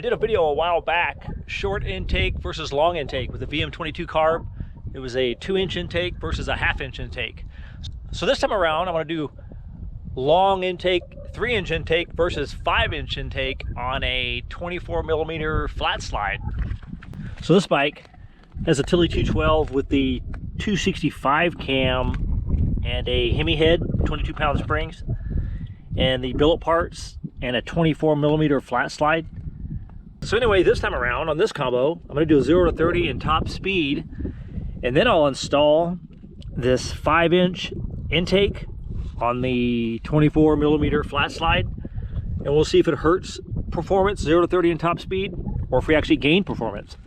I did a video a while back, short intake versus long intake with the VM22 carb. It was a 2-inch intake versus a 1/2-inch intake. So this time around, I'm going to do long intake, 3-inch intake versus 5-inch intake on a 24mm flat slide. So this bike has a Tillotson 212 with the 265 cam and a Hemi head, 22-pound springs, and the billet parts and a 24mm flat slide. So anyway, this time around on this combo, I'm going to do a 0 to 30 in top speed, and then I'll install this 5-inch intake on the 24mm flat slide, and we'll see if it hurts performance 0 to 30 in top speed or if we actually gain performance.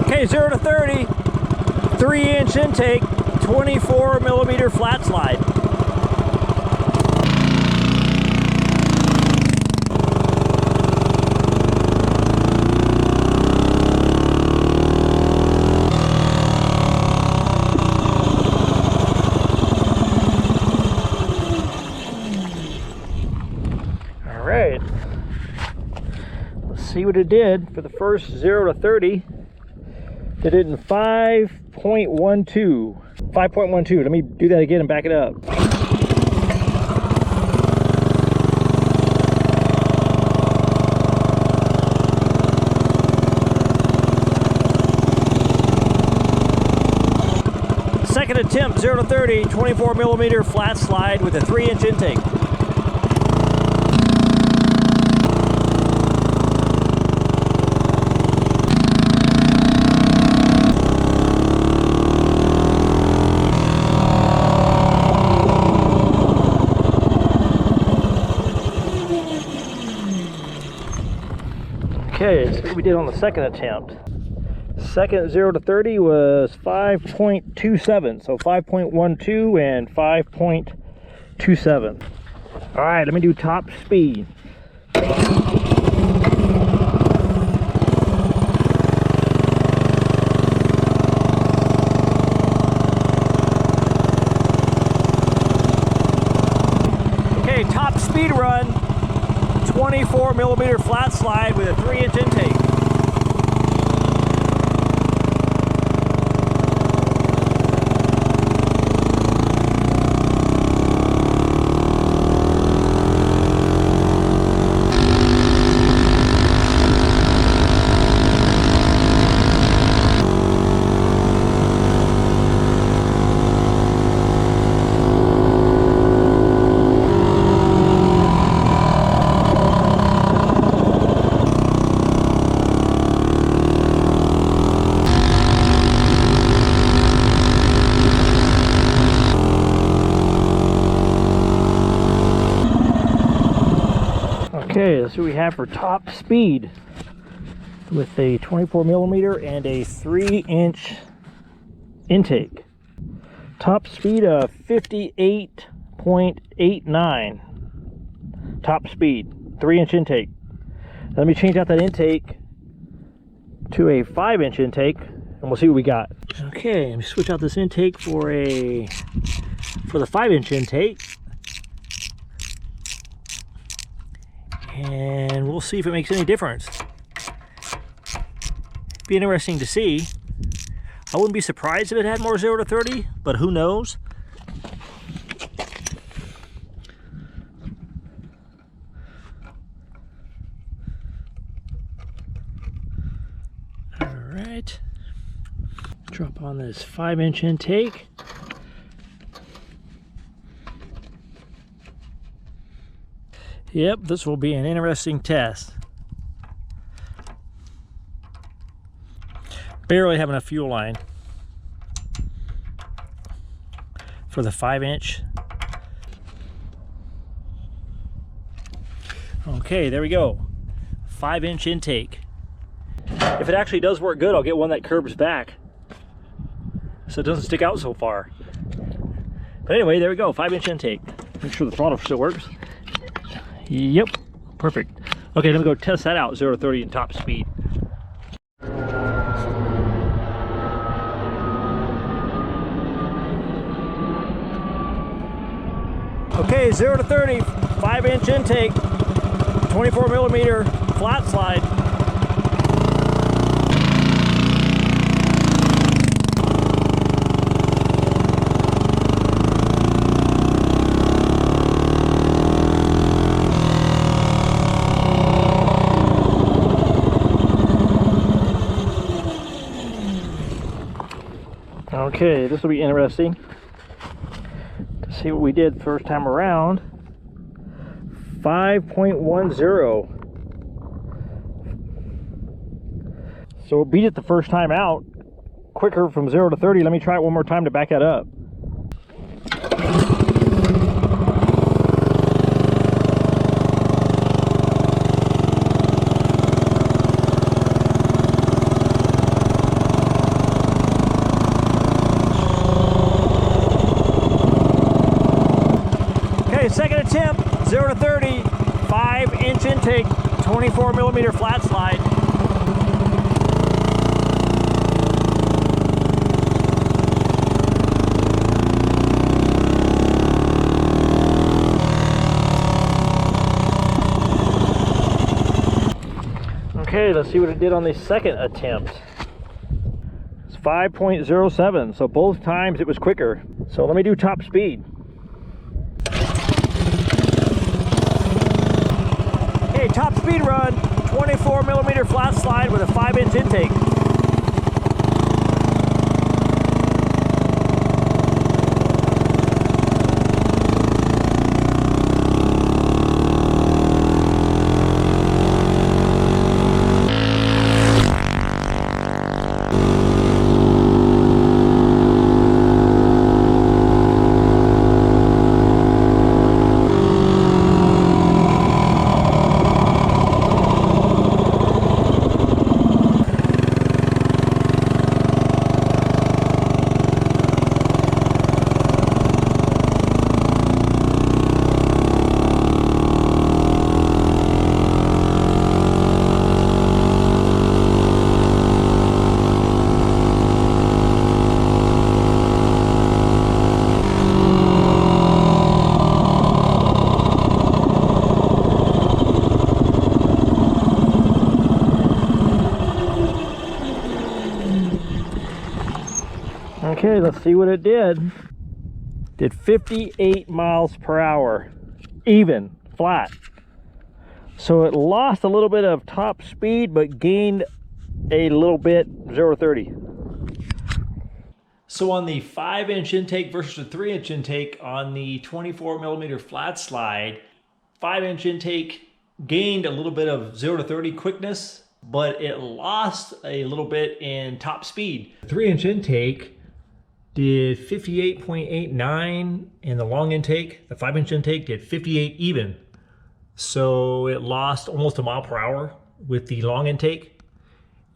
Okay, 0 to 30, 3-inch intake, 24mm flat slide. All right, let's see what it did for the first 0 to 30. Did it in 5.12. 5.12. Let me do that again and back it up. Second attempt, 0 to 30, 24mm flat slide with a 3-inch intake. Okay, so what we did on the second attempt. Second 0 to 30 was 5.27, so 5.12 and 5.27. All right, let me do top speed. Okay, top speed run. 24mm flat slide with a 3-inch intake. Okay, that's what we have for top speed with a 24mm and a 3-inch intake. Top speed of 58.89. Top speed, 3-inch intake. Let me change out that intake to a 5-inch intake and we'll see what we got. Okay, let me switch out this intake for the 5-inch intake. And we'll see if it makes any difference. Be interesting to see. I wouldn't be surprised if it had more 0 to 30, but who knows? All right. Drop on this 5-inch intake. Yep, this will be an interesting test. Barely have enough fuel line for the 5-inch. Okay, there we go. 5-inch intake. If it actually does work good, I'll get one that curbs back so it doesn't stick out so far. But anyway, there we go, 5-inch intake. Make sure the throttle still works. Yep, perfect. Okay, let me go test that out, 0 to 30 in top speed. Okay, 0 to 30, 5-inch intake, 24 millimeter flat slide. Okay, this will be interesting to see what we did first time around. 5.10. So it beat it the first time out, quicker from 0 to 30. Let me try it one more time to back that up. Okay, second attempt, 0 to 30, 5-inch intake, 24 millimeter flat slide. Okay, let's see what it did on the second attempt. It's 5.07, so both times it was quicker. So let me do top speed. Okay, top speed run, 24 millimeter flat slide with a 5-inch intake. Okay, let's see what it did. Did 58 miles per hour, even, flat. So it lost a little bit of top speed, but gained a little bit 0 to 30. So on the 5-inch intake versus the 3-inch intake on the 24 millimeter flat slide, 5-inch intake gained a little bit of 0 to 30 quickness, but it lost a little bit in top speed. 3-inch intake did 58.89 in the long intake. The 5-inch intake did 58 even. So it lost almost a mile per hour with the long intake.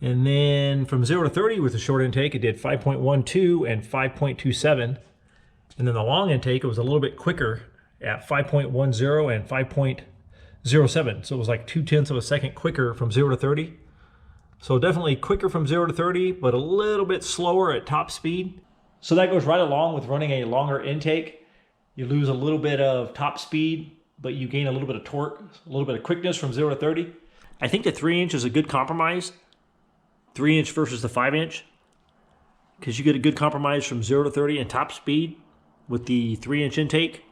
And then from 0 to 30 with the short intake, it did 5.12 and 5.27. And then the long intake, it was a little bit quicker at 5.10 and 5.07. So it was like 0.2 of a second quicker from 0 to 30. So definitely quicker from 0 to 30, but a little bit slower at top speed. So that goes right along with running a longer intake. You lose a little bit of top speed, but you gain a little bit of torque, a little bit of quickness from 0 to 30. I think the 3-inch is a good compromise. 3-inch versus the 5-inch, because you get a good compromise from 0 to 30 and top speed with the 3-inch intake.